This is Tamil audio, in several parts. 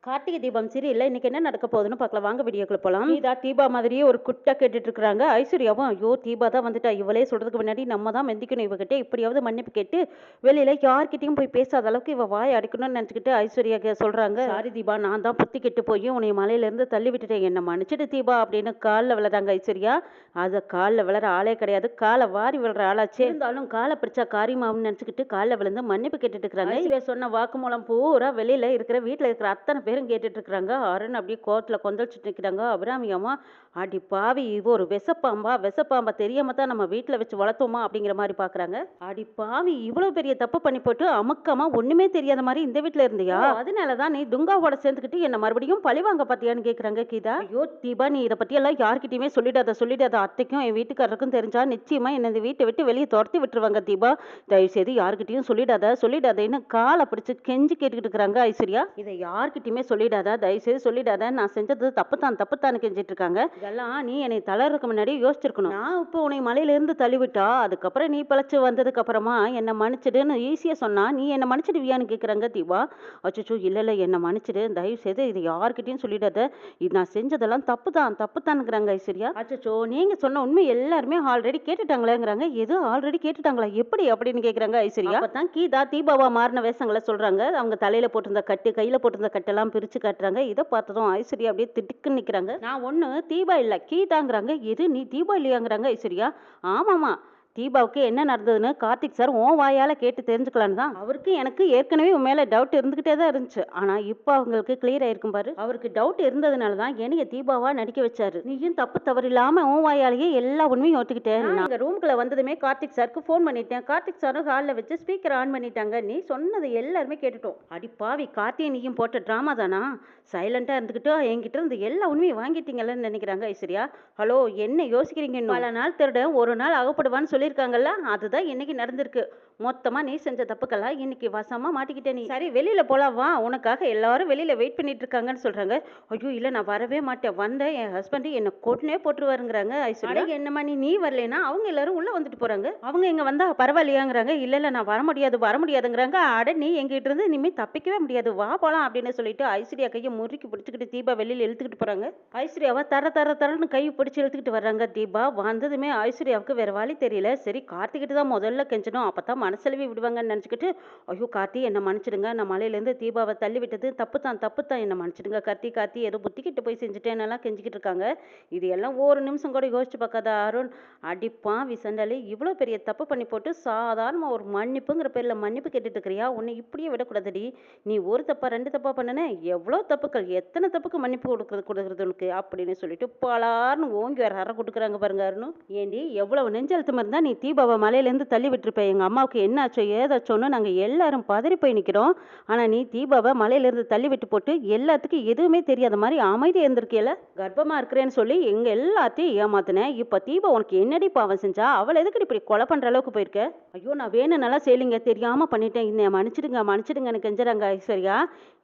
கார்த்திகை தீபம் சீரியல்ல இன்னைக்கு என்ன நடக்க போகுதுன்னு பார்க்கலாம். வாங்க வீடியோக்குள்ள போலாம். கீதா தீபா மாதிரியே ஒரு குட்டா கேட்டுட்டு இருக்காங்க. ஐஸ்வர்யாவும் ஐயோ தீபா தான் வந்துட்டா, இவளே சொல்றதுக்கு முன்னாடி நம்ம தான் மெந்திக்கணும் இவகிட்ட, இப்படியாவது மன்னிப்பு கேட்டு வெளியில யார்கிட்டயும் போய் பேசாத அளவுக்கு இவ வாய் அடிக்கணும்னு நினைச்சுக்கிட்டு ஐஸ்வர்யா சொல்றாங்க. சாரி தீபா, நான் தான் புத்தி கெட்டு போய் உன்னை மலையில இருந்து தள்ளி விட்டுட்டேன், என்ன மன்னிச்சிடு தீபா அப்படின்னு காலில் விழுறாங்க ஐஸ்வர்யா. அது காலில் விழுற ஆளே கிடையாது, காலை வாரி விழுற ஆளாச்சே. இருந்தாலும் காலை பிடிச்சா காரியமாவும் நினைச்சுக்கிட்டு காலில் விழுந்து மன்னிப்பு கேட்டுட்டு இருக்காங்க. ஐஸ்வர்யா சொன்ன வாக்குமூலம் பூரா வெளியில இருக்கிற வீட்டுல இருக்கிற அத்தனை பேரும் கேட்டுட்டு இருக்கிறாங்க. அருண் அப்படியே கோவத்துல கொந்தளிச்சுட்டு நிற்கிறாங்க. அபிராமி அம்மா, அடி பாவி, இவ ஒரு விஷப்பாம்பா தெரியாம தான் நம்ம வீட்டுல வச்சு வளர்த்தோமா அப்படிங்கிற மாதிரி பாக்குறாங்க. அடி பாவி, இவ்வளவு பெரிய தப்பு பண்ணி போட்டு அமுக்கமா ஒண்ணுமே தெரியாத மாதிரி இந்த வீட்டுல இருந்தியா? அதனாலதான் நீ துங்காவோட சேர்ந்துக்கிட்டு என்ன மறுபடியும் பழிவாங்க பாத்தியான்னு கேக்குறாங்க கீதா. ஐயோ தீபா, நீ இதை பத்தி எல்லாம் யார்கிட்டயுமே சொல்லிடாத. அத்தைக்கும் என் வீட்டுக்காரருக்கும் தெரிஞ்சா நிச்சயமா என்ன இந்த வீட்டை விட்டு வெளியே துரத்தி விட்டுருவாங்க தீபா. தயவு செய்து யார்கிட்டயும் சொல்லிடாதன்னு காலை பிடிச்சு கெஞ்சி கேட்டுக்கிட்டு இருக்கிறாங்க ஐஸ்வர்யா. இதை யார்கிட்டயுமே சொல்லிடாத, தயவுசெய்து சொல்லிடாத, நான் செஞ்சது தப்புத்தான்னு கெஞ்சிட்டு இருக்காங்க. இதெல்லாம் நீ என்னை தளர்றதுக்கு முன்னாடி யோசிச்சிருக்கணும். நான் இப்போ உன்னை மலையில இருந்து தள்ளிவிட்டா அதுக்கப்புறம் நீ பிழைச்சு வந்ததுக்கு அப்புறமா என்ன மன்னிச்சிடுன்னு ஈஸியா சொன்னா நீ என்ன மன்னிச்சிடுவியான்னு கேக்குறாங்க தீபா. அச்சோ இல்ல என்ன மன்னிச்சிடு, தயவு செய்து இது யார்கிட்டயும் சொல்லிடாத, இது நான் செஞ்சதெல்லாம் தப்புதான்ங்கிறாங்க ஐஸ்வர்யா. அச்சோ, நீங்க சொன்ன உண்மை எல்லாருமே ஆல்ரெடி கேட்டுட்டாங்களேங்கிறாங்க. எது ஆல்ரெடி கேட்டுட்டாங்களா, எப்படி அப்படின்னு கேக்குறாங்க ஐஸ்வர்யா. அப்பதான் கீதா தீபாவா மாறின வேஷங்களை சொல்றாங்க. அவங்க தலையில போட்டிருந்த கட்டு, கையில போட்டிருந்த கட்டெல்லாம் பிரிச்சு காட்டுறாங்க. இதை பார்த்ததும் ஐஸ்வர்யா அப்படியே திடுக்குன்னு நிக்கிறாங்க. நான் ஒண்ணு தீபா இல்ல கீதாங்கிறாங்க. எது நீ தீபா இல்லையாங்கிறாங்க ஐஸ்வர்யா. ஆமாமா, தீபாவுக்கு என்ன நடந்ததுன்னு கார்த்திக் சார் உன் வாயால கேட்டு தெரிஞ்சுக்கலான்னு தான். அவருக்கு எனக்கு ஏற்கனவே உன் மேல டவுட் இருந்துகிட்டே தான் இருந்துச்சு. ஆனா இப்போ அவங்களுக்கு கிளியர் ஆயிருக்கும் பாரு. அவருக்கு டவுட் இருந்ததுனால தான் என்னைய தீபாவா நடிக்க வச்சாரு. நீயும் தப்பு தவறு இல்லாம உன் வாயாலேயே எல்லா உண்மையும் ஒத்துக்கிட்டேன். நான் ரூம்குள்ள வந்ததுமே கார்த்திக் சாருக்கு ஃபோன் பண்ணிட்டேன். கார்த்திக் சாரும் ஹாலில் வச்சு ஸ்பீக்கர் ஆன் பண்ணிட்டாங்க. நீ சொன்னது எல்லாருமே கேட்டுட்டோம். அடி பாவி, கார்த்தியை நீயும் போட்ட டிராமா தானா? சைலண்டா இருந்துகிட்டு என்கிட்ட இருந்து எல்லா உண்மையும் வாங்கிட்டீங்கன்னு நினைக்கிறாங்க ஐஸ்வர்யா. ஹலோ, என்ன யோசிக்கிறீங்க? பல நாள் திருட ஒரு நாள் அகப்படுவான்னு சொல்லியிருக்காங்கல்ல, அதுதான் இன்னைக்கு நடந்திருக்கு. மொத்தமா நீ செஞ்ச தப்புக்கெல்லாம் இன்னைக்கு வசமா மாட்டிக்கிட்டே. நீ சரி வெளியில போலாம் வா, உனக்காக எல்லாரும் வெளியில வெயிட் பண்ணிட்டு இருக்காங்கன்னு சொல்றாங்க. ஐயோ இல்ல, நான் வரவே மாட்டேன், வந்த என் ஹஸ்பண்ட் என்ன கொட்டுனே போட்டுருவாருங்கிறாங்க ஐஸ்வர்யா. என்னம்மா நீ வரலைன்னா அவங்க எல்லாரும் உள்ள வந்துட்டு போறாங்க, அவங்க இங்க வந்தா பரவாயில்லையாங்கிறாங்க. இல்ல நான் வர முடியாதுங்கிறாங்க. அட நீ எங்கிட்ட இருந்து இனிமே தப்பிக்கவே முடியாது, வா போலாம் அப்படின்னு சொல்லிட்டு ஐஸ்வர்யா கையை முறுக்கி பிடிச்சிக்கிட்டு தீபா வெளியில இழுத்துக்கிட்டு போறாங்க. ஐஸ்வர்யாவை தரன்னு கை பிடிச்சி இழுத்துக்கிட்டு வர்றாங்க. தீபா வந்ததுமே ஐஸ்வர்யாவுக்கு வேற வழி தெரியல. சரி கார்த்திகிட்ட தான் முதல்ல கெஞ்சணும், அப்பதான் மனசெலவி விடுவாங்கன்னு நினைச்சுக்கிட்டு, ஐயோ கார்த்தி என்ன மன்னிச்சிடுங்க, நான் மலையிலேருந்து தீபாவை தள்ளி விட்டது தப்புத்தான் என்ன மன்னிச்சிடுங்க கார்த்தி ஏதோ புத்திக்கிட்டு போய் செஞ்சுட்டேன்னெல்லாம் கெஞ்சிக்கிட்டு இருக்காங்க. இது எல்லாம் ஒரு நிமிஷம் கூட யோசிச்சு பார்க்காத அருண். அடிப்பான் விசண்டாலி, இவ்வளோ பெரிய தப்பு பண்ணி போட்டு சாதாரண ஒரு மன்னிப்புங்கிற பேரில் மன்னிப்பு கேட்டுட்டு இருக்கிறியா? உன்னை இப்படியே விடக்கூடாதுடி. நீ ஒரு தப்பா ரெண்டு தப்பா பண்ணுன, எவ்வளோ தப்புக்கள், எத்தனை தப்புக்கு மன்னிப்பு கொடுக்குறது உனக்கு அப்படின்னு சொல்லிட்டு பலார்னு ஓங்கி வர அறை கொடுக்குறாங்க பாருங்க அருணும். ஏண்டி எவ்வளவு நெஞ்சழுத்தம் இருந்தா நீ தீபாவை மலையிலேருந்து தள்ளி விட்டுருப்ப, எங்க அம்மாவுக்கு என்னாச்சோ ஏதாச்சோன்னு நாங்க எல்லாரும் பதறி போய் நிக்கிறோம். ஆனா நீ தீபாவை மலையிலேருந்து தள்ளி விட்டு போட்டு எல்லாத்துக்கும் எதுவுமே தெரியாத மாதிரி அமைதியா இருந்திருக்கேல. கர்ப்பமா இருக்கிறேன்னு சொல்லி எங்க எல்லாத்தையும் ஏமாத்தின. இப்ப தீபா உனக்கு என்னடி பாவம் செஞ்சா? அவள் எதுக்கு இப்படி கொலை பண்ற அளவுக்கு போயிருக்க? ஐயோ நான் வேணும் நல்லா செய்யலிங்க, தெரியாம பண்ணிட்டேன், என்ன மன்னிச்சிடுங்கன்னு கெஞ்சறாங்க ஐஸ்வர்யா.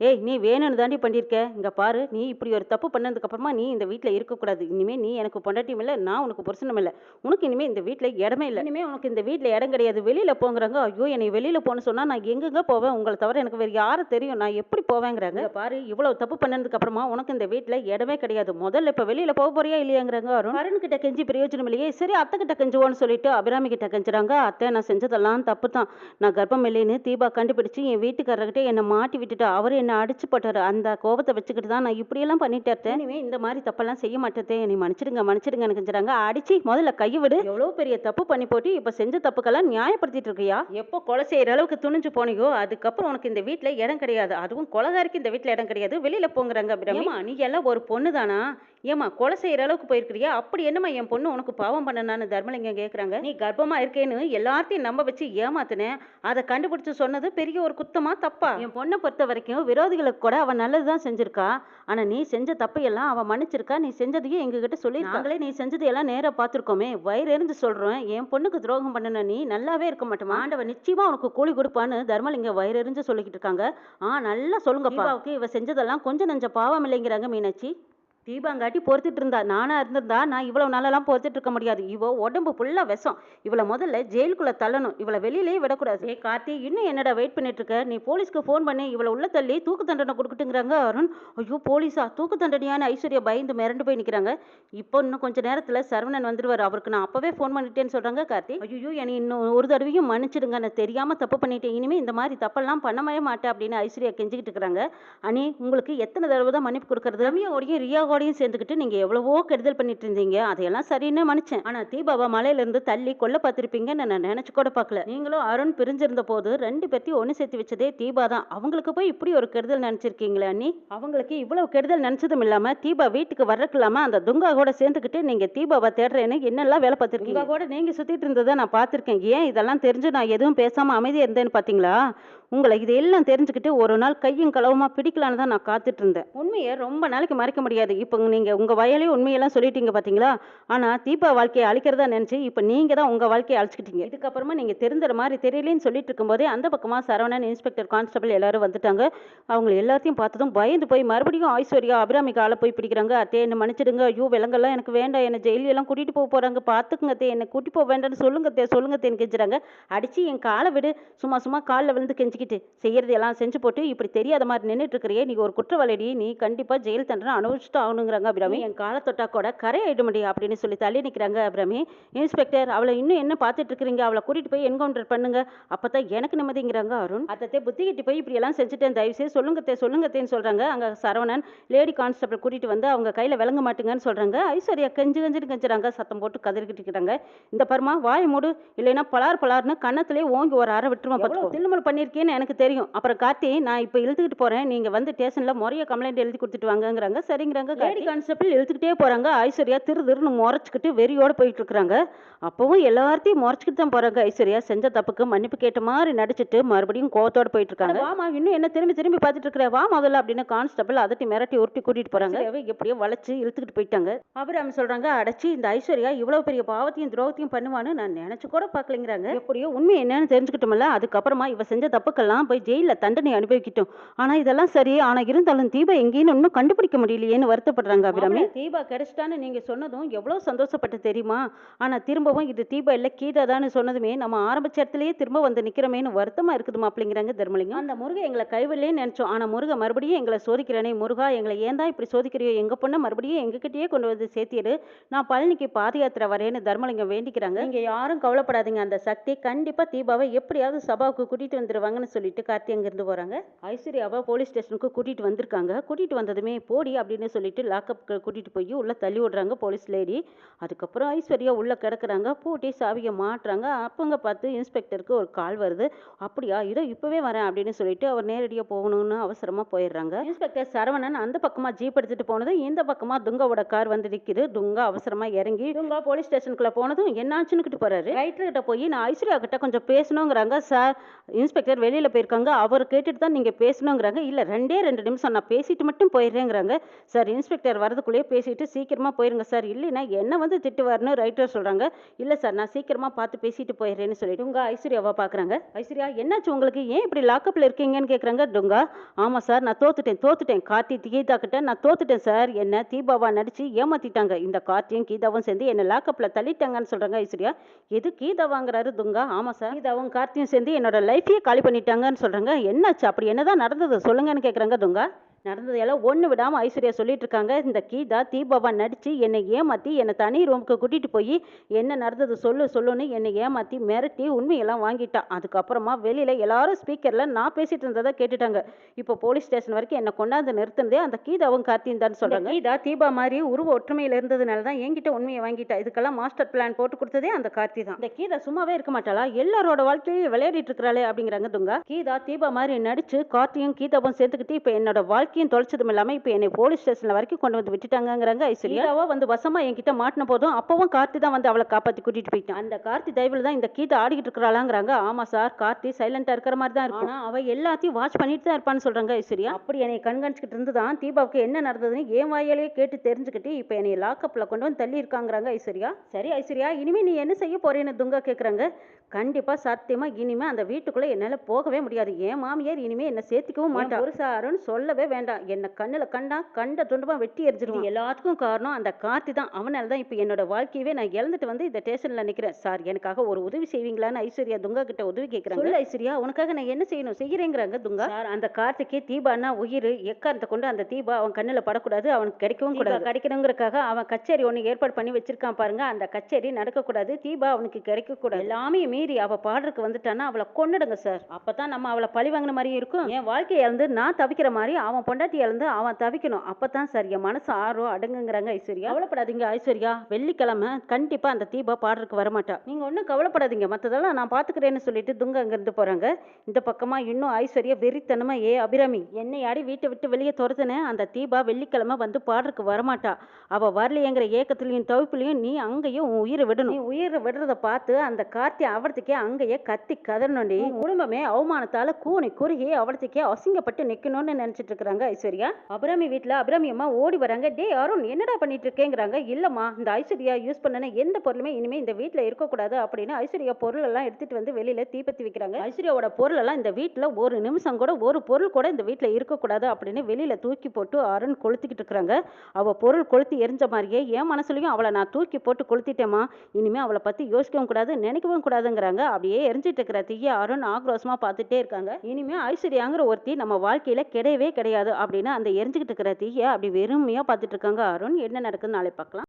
ஏய் நீ வேணும்னு தாண்டி பண்ணிருக்க. இங்க பாரு, நீ இப்படி ஒரு தப்பு பண்ணதுக்கு அப்புறமா நீ இந்த வீட்டுல இருக்கக்கூடாது. இனிமே நீ எனக்கு பொண்டாட்டியும் இல்லை, நான் உனக்கு புருஷனும் இல்லை. உனக்கு இனிமே இந்த வீட்டுல இடமே இல்லை. இனிமே உனக்கு இந்த வீட்டுல இடம் கிடையாது, வெளியில போங்கிறாங்க. ஐயோ என்னை வெளியில போன்னு சொன்னா நான் எங்கெங்க போவேன்? உங்களை தவிர எனக்கு வேற யாரும் தெரியும், நான் எப்படி போவேங்கிறாங்க. பாரு, இவ்வளவு தப்பு பண்ணதுக்கு அப்புறமா உனக்கு இந்த வீட்டுல இடமே கிடையாது. முதல்ல இப்ப வெளியில போக போறியா இல்லையாங்கிறாங்க. அருண் கிட்ட கெஞ்சி பிரயோஜனம் இல்லையே. சரி அத்தை கிட்ட கெஞ்சுவோன்னு சொல்லிட்டு அபிராமி கிட்ட கெஞ்சுறாங்க. அத்தை நான் செஞ்சதெல்லாம் தப்பு தான், நான் கர்ப்பம் இல்லைன்னு தீபா கண்டுபிடிச்சு என் வீட்டுக்காரர்கிட்ட என்னை மாட்டி விட்டுட்டு அவரு என்ன அடிச்சு போட்டாரு. அந்த கோபத்தை வச்சுக்கிட்டு தான் நான் இப்படியெல்லாம் பண்ணிட்டேன். இனிமே இந்த மாதிரி தப்பெல்லாம் செய்ய மாட்டேன், என்னை மன்னிச்சிடுங்கன்னு கெஞ்சுறாங்க. அடிச்சு முதல்ல கையை விடு. எவ்வளவு பெரிய தப்பு பண்ணி போட்டு இப்ப செஞ்ச தப்புக்கெல்லாம் நியாயப்படுத்திட்டு இருக்கியா? எப்போ கொலை செய்யற அளவுக்கு துணிஞ்சு போனியோ அதுக்கப்புறம் உனக்கு இந்த வீட்டுல இடம் கிடையாது. அதுவும் கொலைகாரிக்கு இந்த வீட்டுல இடம் கிடையாது, வெளியில போங்கிறாங்க. அபிராமி, நீ எல்லாம் ஒரு பொண்ணு தானா? ஏமா கொலை செய்யற அளவுக்கு போயிருக்கிறியா? அப்படி என்னமா என் பொண்ணு உனக்கு பாவம் பண்ணனான்னு தர்மலிங்கம் கேக்குறாங்க. நீ கர்ப்பமா இருக்கேன்னு எல்லாத்தையும் நம்ப வச்சு ஏமாத்தின, அதை கண்டுபிடிச்சு சொன்னது பெரிய ஒரு குத்தமா தப்பா? என் பொண்ணை பொறுத்த வரைக்கும் விரோதிகளுக்கு கூட அவன் நல்லதுதான் செஞ்சிருக்கா. ஆனா நீ செஞ்ச தப்பை எல்லாம் அவன் மன்னிச்சிருக்கா. நீ செஞ்சதையும் எங்ககிட்ட சொல்லி நாங்களே நீ செஞ்சது எல்லாம் நேரா பார்த்துருக்கோமே. வயிறு எரிஞ்சு சொல்றேன், என் பொண்ணுக்கு துரோகம் பண்ணன நீ நல்லாவே இருக்க மாட்டோமா? ஆண்டவன் நிச்சயமா உனக்கு கூலி கொடுப்பான்னு தர்மலிங்கம் வயிறு எரிஞ்சு சொல்லிக்கிட்டு இருக்காங்க. நல்லா சொல்லுங்கப்பா, இவ செஞ்சதெல்லாம் கொஞ்சம் நெஞ்ச பாவம் இல்லைங்கிறாங்க மீனாட்சி. தீபாங்காட்டி பொறுத்துட்டு இருந்தா. நானா இருந்திருந்தா நான் இவ்வளவு நாளெல்லாம் பொறுத்துட்டு இருக்க முடியாது. இவ உடம்பு ஃபுல்லா விஷம். இவள முதல்ல ஜெயிலுக்குள்ள தள்ளணும். இவள வெளியிலேயே விடக்கூடாது. ஏய் கார்த்தி, இன்னும் என்னடா வெயிட் பண்ணிட்டு இருக்க? நீ போலீஸ்க்கு ஃபோன் பண்ணி இவள உள்ள தள்ளி தூக்கு தண்டனை கொடுக்கட்டுங்கிறாங்க அருண். ஐயோ போலீஸா? தூக்கு தண்டனையான ஐஸ்வர்யா பயந்து மிரண்டு போய் நிக்கிறாங்க. இப்போ இன்னும் கொஞ்ச நேரத்துல சரவணன் வந்துருவாரு. அவருக்கு நான் அப்பவே ஃபோன் பண்ணிட்டேன்னு சொல்றாங்க கார்த்தி. ஐயோ என்னை இன்னும் ஒரு தடவையும் மன்னிச்சிடுங்க. நான் தெரியாம தப்பு பண்ணிட்டேன். இனிமே இந்த மாதிரி தப்பெல்லாம் பண்ணவே மாட்டேன் அப்படின்னு ஐஸ்வர்யா கெஞ்சிக்கிட்டு இருக்கிறாங்க. அனி உங்களுக்கு எத்தனை தடவை தான் மன்னிப்பு கொடுக்கறது? ரம்யாவோடையும் ரியாவோடையும் சேர்ந்துக்கிட்டு நீங்க எவ்வளவோ கெடுதல் பண்ணிட்டு இருந்தீங்க. அதையெல்லாம் சரின்னு மன்னிச்சேன். ஆனா தீபாவை மலையில இருந்து தள்ளி கொல்ல பார்த்திருப்பீங்கன்னு நான் நினைச்சு கூட பார்க்கல. நீங்களும் அருண் பிரிஞ்சிருந்த போது 2 பேர்த்தையும் ஒன்று சேர்த்து வச்சதே தீபா தான். அவங்களுக்கு போய் இப்படி ஒரு கெடுதல் நினைச்சிருக்கீங்களே அண்ணி. அவங்களுக்கு இவ்வளவு கெடுதல் நினைச்சதும் இல்லாம தீபா வீட்டுக்கு வர்றதுக்கு இல்லாம அந்த துங்கா கூட சேர்ந்துக்கிட்டு நீங்க தீபாவை தேடுறேன்னு என்னெல்லாம் வேலை பார்த்திருக்கீங்க. கூட நீங்க சுத்திட்டு இருந்ததை நான் பார்த்திருக்கேன். ஏன் இதெல்லாம் தெரிஞ்சு நான் எதுவும் பேசாம அமைதியா இருந்தேன்னு பாத்தீங்களா? உங்களை இதெல்லாம் தெரிஞ்சுக்கிட்டு ஒரு நாள் கையும் களவுமா பிடிக்கலான்னு தான் நான் காத்துட்டு இருந்தேன். உண்மையை ரொம்ப நாளைக்கு மறைக்க முடியாது. இப்போ நீங்க உங்க வயலே உண்மையெல்லாம் சொல்லிட்டீங்க பாத்தீங்களா? ஆனா தீபா வாழ்க்கையை அழிக்கிறதா நினைச்சு இப்ப நீங்க தான் உங்க வாழ்க்கையை அழிச்சுக்கிட்டீங்க. இதுக்கப்புறமா நீங்க தெரிஞ்சுற மாதிரி தெரியலன்னு சொல்லிட்டு இருக்கும்போதே அந்த பக்கமா சரவணன், இன்ஸ்பெக்டர், கான்ஸ்டபிள் எல்லாரும் வந்துட்டாங்க. அவங்க எல்லாத்தையும் பார்த்ததும் பயந்து போய் மறுபடியும் ஐஸ்வர்யா அபிராமிக்கு ஆளை போய் பிடிக்கிறாங்க. அத்தே என்ன மன்னிச்சிடுங்க. ஐயோ விலங்கெல்லாம் எனக்கு வேண்டாம். என்ன ஜெயிலெல்லாம் கூட்டிட்டு போறாங்க. பாத்துக்குங்க அத்தே, என்ன கூட்டி போக வேண்டாம்னு சொல்லுங்க தேன்னு கெஞ்சுறாங்க. அடிச்சு என் காலை விடு. சும்மா காலில் விழுந்து கெஞ்சிக்கிட்டு செய்யறது எல்லாம் செஞ்சு போட்டு இப்படி தெரியாத மாதிரி நின்றுட்டு இருக்கிறியே, நீ ஒரு குற்றவாளிடி, நீ கண்டிப்பா ஜெயில் தண்டனை அனுபவிச்சுட்டு ஆகணுங்கிறாங்க அபிராமி. என் காலை தொட்டா கூட கரை ஆயிட முடியும் அப்படின்னு சொல்லி தள்ளி நிற்கிறாங்க அபிராமி. இன்ஸ்பெக்டர், அவளை இன்னும் என்ன பார்த்துட்டு இருக்கிறீங்க? அவளை கூட்டிட்டு போய் என்கவுண்டர் பண்ணுங்க, அப்பதான் எனக்கு நிம்மதிங்கிறாங்க அருண். அத்தத்தை புத்தி கிட்டி போய் இப்படி எல்லாம் செஞ்சுட்டேன், தயவுசெய்து சொல்லுங்கத்தேன்னு சொல்றாங்க. அங்க சரவணன் லேடி கான்ஸ்டபிள் கூட்டிட்டு வந்து அவங்க கையில விளங்க மாட்டுங்கன்னு சொல்றாங்க. ஐஸ்வர்யா கெஞ்சுறாங்க, சத்தம் போட்டு கதறிக்கிட்டு இருக்கிறாங்க. இந்த பருமா வாய மூடு, இல்லைன்னா பலார்னு கன்னத்திலே ஓங்கி ஒரு அரை விட்டுருமா. தில்லுமல் பண்ணிருக்கேன்னு எனக்கு தெரியும். அப்புறம் கார்த்தி, நான் இப்ப இழுத்துக்கிட்டு போறேன், நீங்க வந்து ஸ்டேஷன்ல முறைய கம்ப்ளைண்ட் எழுதி கொடுத்துட்டு வாங்கங்கிறாங்க. சரிங்கிறாங்க. லேடி கான்ஸ்டபிள் இழுத்துக்கிட்டே போறாங்க. ஐஸ்வர்யா திருன்னு முறைச்சுக்கிட்டு வெறியோட போயிட்டு இருக்காங்க. அப்பவும் எல்லாத்தையும் முறைச்சுக்கிட்டு தான் போறாங்க. ஐஸ்வர்யா செஞ்ச தப்புக்கு மன்னிப்பு கேட்ட மாதிரி நடிச்சிட்டு மறுபடியும் கோவத்தோட போயிட்டு இருக்காங்க. வாமா, இன்னும் என்ன திரும்பி பார்த்துட்டு இருக்கிற, வா முதல்ல அப்படின்னு கான்ஸ்டபிள் அதட்டி மிரட்டி உருட்டி கூட்டிட்டு போறாங்க. எப்படியோ வளைச்சு இழுத்துக்கிட்டு போயிட்டாங்க. அபிராமி சொல்றாங்க, அடைச்சி இந்த ஐஸ்வர்யா இவ்வளவு பெரிய பாவத்தையும் துரோகத்தையும் பண்ணுவான்னு நான் நினைச்சு கூட பார்க்கலைங்கிறாங்க. எப்படியோ உண்மை என்னன்னு தெரிஞ்சுக்கிட்டோம்ல, அதுக்கப்புறமா இவ செஞ்ச தப்புக்கெல்லாம் போய் ஜெயில தண்டனை அனுபவிக்கிட்டோம். ஆனா இதெல்லாம் சரி, ஆனா இருந்தாலும் தீபா எங்கேன்னு இன்னும் கண்டுபிடிக்க முடியலையேன்னு வருத்தப்படுறாங்க அபிராமி. தீபா கிடைச்சிட்டான்னு நீங்க சொன்னதும் எவ்வளவு சந்தோஷப்பட்டு தெரியுமா? ஆனா திரும்பவும் இது தீபா இல்ல கீதா தான் சொன்னதுமே நம்ம ஆரம்பிச்ச இடத்துலயே திரும்ப வந்து நிக்கிறமேன்னு வருத்தமா இருக்குதுமா அப்படிங்கிறாங்க தர்மலிங்கம். அந்த முருகன் எங்களை கைவிடலேன்னு நினைச்சோம், ஆனா முருக மறுபடியும் எங்களை சோதிக்கிறனே. முருகா, எங்களை ஏன் தான் இப்படி சோதிக்கிறியோ? எங்க பொண்ணை மறுபடியும் எங்ககிட்டயே கொண்டு வந்து சேர்த்திடு. நான் பழனிக்கு பாத யாத்திரை வரேன்னு தர்மலிங்கம் வேண்டிக்கிறாங்க. நீங்க யாரும் கவலைப்படாதீங்க, அந்த சக்தி கண்டிப்பா தீபாவை எப்படியாவது சபாவுக்கு கூட்டிட்டு வந்துருவாங்கன்னு சொல்லிட்டு கார்த்தி அங்கிருந்து போறாங்க. ஐஸ்வர்யாவை போலீஸ் ஸ்டேஷனுக்கு கூட்டிட்டு வந்திருக்காங்க. கூட்டிட்டு வந்ததுமே போடி அப்படின்னு சொல்லிட்டு லாக்அப் கூட்டிட்டு போய் உள்ள தள்ளி விடுறாங்க போலீஸ் லேடி. அதுக்கப்புறம் ஐஸ்வர்யா உள்ள கிடக்குறாங்க. பூட்டி சாவியை மாட்டுறாங்க. அப்பங்க பார்த்து இன்ஸ்பெக்டருக்கு ஒரு கால் வருது. அப்படியா, இதோ இப்பவே வரேன் அப்படின்னு சொல்லிட்டு அவர் நேரடியாக போகணும்னு அவசரமா போயிடுறாங்க. இன்ஸ்பெக்டர் சரவணன் அந்த பக்கமா ஜீப் எடுத்துட்டு போனது, இந்த பக்கமா துங்காவோட கார் வந்து நிற்குது. துங்கா அவசரமா இறங்கி துங்கா போலீஸ் ஸ்டேஷனுக்குள்ள போனதும் என்னாச்சுன்னு போறாரு. ரைட்டர் கிட்ட போய் நான் ஐஸ்வர்யா கிட்ட கொஞ்சம் பேசணுங்கிறாங்க. சார், இன்ஸ்பெக்டர் வெளியில போயிருக்காங்க, அவர் கேட்டுட்டு தான் நீங்க பேசணுங்கிறாங்க. இல்ல 2 நிமிஷம் நான் பேசிட்டு மட்டும் போயிடுறேங்கிறாங்க. சார், இன்ஸ்பெக்டர் வரதுக்குள்ளேயே பேசிட்டு சீக்கிரமா போயிருங்க சார், இல்லைன்னா என்ன வந்து திட்டுவார்னு ரைட்டர் சொல்றாங்க. இல்ல சார், நான் சீக்கிரமா பார்த்து பேசிட்டு போயிடுறேன்னு சொல்லிட்டு உங்க ஐஸ்வர்யாவை பாக்குறாங்க. ஐஸ்வர்யா, என்னாச்சு உங்களுக்கு? ஏன் இப்படி லாக்அப்ல இருக்கீங்கன்னு கேக்குறாங்க துங்கா. ஆமா சார், நான் தோத்துட்டேன். கார்த்தி கீதா கிட்ட நான் தோத்துட்டேன் சார். என்ன தீபாவா நடிச்சு ஏமாத்திட்டாங்க. இந்த கார்த்தியும் கீதாவும் சேர்ந்து என்ன லாக்அப்ல தள்ளிட்டாங்கன்னு சொல்றாங்க ஐஸ்வர்யா. எது கீதா வாங்குறாரு துங்கா? ஆமா சார், கீதாவும் கார்த்தியும் சேர்ந்து என்னோட லைஃபையே காலி பண்ணிட்டாங்கன்னு சொல்றாங்க. என்னாச்சு, அப்படி என்னதான் நடந்தது சொல்லுங்கன்னு கேக்குறாங்க துங்கா. நடந்ததெல்லாம் ஒன்று விடாமல் ஐஸ்வர்யா சொல்லிட்டு இருக்காங்க. இந்த கீதா தீபாவா நடித்து என்னை ஏமாற்றி என்னை தனி ரூமுக்கு கூட்டிகிட்டு போய் என்ன நடந்தது சொல்லுன்னு என்னை ஏமாற்றி மிரட்டி உண்மையெல்லாம் வாங்கிட்டான். அதுக்கப்புறமா வெளியில் எல்லாரும் ஸ்பீக்கரில் நான் பேசிகிட்டு இருந்ததை கேட்டுட்டாங்க. இப்போ போலீஸ் ஸ்டேஷன் வரைக்கும் என்னை கொண்டாந்து நிறுத்துனதே அந்த கீதாவும் கார்த்தியும் தான் சொல்கிறாங்க. கீதா தீபா மாதிரி உருவ ஒற்றுமையில் இருந்ததுனால தான் என்கிட்ட உண்மையை வாங்கிட்டா. இதுக்கெல்லாம் மாஸ்டர் பிளான் போட்டு கொடுத்ததே அந்த கார்த்தி தான். இந்த கீதா சும்மாவே இருக்க மாட்டாளா? எல்லாரோட வாழ்க்கையும் விளையாடிட்டு இருக்கிறாளே அப்படிங்கிறாங்க துங்கா. கீதா தீபா மாதிரி நடிச்சு கார்த்தியும் கீதாவும் சேர்த்துக்கிட்டு இப்போ என்னோட வாழ்க்கையும் தொலைச்சதும் இல்லாம இப்போ என்னை போலீஸ் ஸ்டேஷன்ல வரைக்கும் கொண்டு வந்து விட்டுட்டாங்கிறாங்க ஐஸ்வர்யா. வந்து வசமா என்கிட்ட மாட்டின போதும் அப்பவும் கார்த்தி தான் வந்து அவளை காப்பாத்தி கூட்டிட்டு போயிட்டான். அந்த கார்த்தி தயவுல தான் இந்த கீதா ஆடிக்கிட்டு இருக்கிறாளாங்கிறாங்க. ஆமா சார், கார்த்தி சைலண்டா இருக்கிற மாதிரி தான் இருக்கும், அவ எல்லாத்தையும் வாட்ச் பண்ணிட்டு தான் இருப்பான்னு சொல்றாங்க ஐஸ்வர்யா. அப்படி என்னை கண்காணிச்சுக்கிட்டு இருந்துதான் தீபாவுக்கு என்ன நடந்ததுன்னு என் வாயாலேயே கேட்டு தெரிஞ்சுக்கிட்டு இப்போ என்னை லாக்அப்ல கொண்டு வந்து தள்ளி இருக்காங்கிறாங்க ஐஸ்வர்யா. சரி ஐஸ்வர்யா, இனிமே நீ என்ன செய்ய போறேன்னு துங்கா கேக்குறாங்க. கண்டிப்பா சத்தியமா இனிமே அந்த வீட்டுக்குள்ள என்னால போகவே முடியாது. என் மாமியார் இனிமே என்ன சேர்த்துக்கவும் மாட்டா. ஒரு சாருன்னு சொல்லவே வேண்டாம். வேண்டாம். என்ன கண்ணுல கண்ட துண்டமா வெட்டி எறிஞ்சிருவான். எல்லாத்துக்கும் காரணம் அந்த கார்த்தி தான். அவனால தான் இப்ப என்னோட வாழ்க்கையவே நான் இழந்துட்டு வந்து இந்த ஸ்டேஷன்ல நிக்கிறேன். சார் எனக்காக ஒரு உதவி செய்வீங்களான்னு ஐஸ்வர்யா துங்கா கிட்ட உதவி கேட்கறாங்க. சொல்லு ஐஸ்வர்யா, உனக்காக நான் என்ன செய்யணும்? செய்யறேங்கிறாங்க துங்கா. சார் அந்த கார்த்திக்கு தீபான்னா உயிர். எக்காரணத்தை கொண்டு அந்த தீபா அவன் கண்ணுல படக்கூடாது. அவனுக்கு கிடைக்கவும் கூடாது. கிடைக்கணுங்கிறக்காக அவன் கச்சேரி ஒண்ணு ஏற்பாடு பண்ணி வச்சிருக்கான் பாருங்க. அந்த கச்சேரி நடக்கக்கூடாது. தீபா அவனுக்கு கிடைக்க கூடாது. எல்லாமே மீறி அவ பாடுறதுக்கு வந்துட்டான்னா அவளை கொன்னுடுங்க சார். அப்பதான் நம்ம அவளை பழி வாங்கின மாதிரி இருக்கும். என் வாழ்க்கையை இழந்து நான் தவிக்கிற மாதிரி அவன் பொண்டாட்டி இழந்து அவன் தவிக்கணும். அப்பதான் சார் என் மனசு ஆர்வம் அடங்குங்கிறாங்க ஐஸ்வர்யா. கவலைப்படாதீங்க ஐஸ்வர்யா, வெள்ளிக்கிழமை கண்டிப்பா அந்த தீபா பாடுறதுக்கு வரமாட்டா. நீங்க ஒன்றும் கவலைப்படாதீங்க, மற்றதெல்லாம் நான் பாத்துக்கிறேன்னு சொல்லிட்டு துங்க அங்கிருந்து போறாங்க. இந்த பக்கமா இன்னும் ஐஸ்வர்யா வெறித்தனமா, ஏ அபிராமி, என்னை யாடி வீட்டை விட்டு வெளியே துரத்துன அந்த தீபா வெள்ளிக்கிழமை வந்து பாடுறதுக்கு வரமாட்டா. அவ வரலையேங்கிற ஏக்கத்திலையும் தவிப்புலையும் நீ அங்கேயும் உன் உயிரை விடணும். நீ உயிரை விடுறத பார்த்து அந்த கார்த்தி அவர்த்துக்கே அங்கேயே கத்தி கதறணுண்டி. குடும்பமே அவமானத்தால கூனி குறுகி அவர்த்துக்கே அசிங்கப்பட்டு நிக்கணும்னு நினைச்சிட்டு இருக்காங்க ஐஸ்வர்யா. அபிராமி வீட்டுல அபிராமி அம்மா ஓடி வராங்க. டே அருண், என்னடா பண்ணிட்டு இருக்கேங்கிறாங்க. இல்லம்மா, இந்த ஐஸ்வர்யா யூஸ் பண்ணன எந்த பொருளுமே இனிமே இந்த வீட்டுல இருக்கக்கூடாது அப்படின்னு ஐஸ்வர்யா பொருள் எல்லாம் எடுத்துட்டு வந்து வெளியில தீப்பத்தி வைக்கிறாங்க. ஐஸ்வர்யாவோட பொருள் எல்லாம் இந்த வீட்டுல ஒரு நிமிஷம் கூட, ஒரு பொருள் கூட இந்த வீட்டுல இருக்கக்கூடாது அப்படின்னு வெளியில தூக்கி போட்டு அருண் கொளுத்திக்கிட்டு இருக்கிறாங்க. அவ பொருள் கொளுத்தி எரிஞ்ச மாதிரியே என் மனசுலயும் அவளை நான் தூக்கி போட்டு கொளுத்திட்டேமா, இனிமே அவளை பத்தி யோசிக்கவும் கூடாது, நினைக்கவும் கூடாதுங்கிறாங்க. அப்படியே எரிஞ்சிட்டு இருக்கிற தீய அருண் ஆக்ரோஷமா பார்த்துட்டே இருக்காங்க. இனிமே ஐஸ்வர்யாங்கிற ஒருத்தி நம்ம வாழ்க்கையில கிடையவே கிடையாது அப்படின்னு அந்த எரிஞ்சுக்கிட்டு இருக்கிற தீய அப்படி வெறுமையா பார்த்துட்டு இருக்காங்க அருண். என்ன நடக்குதுன்னு நாளை பார்க்கலாம்.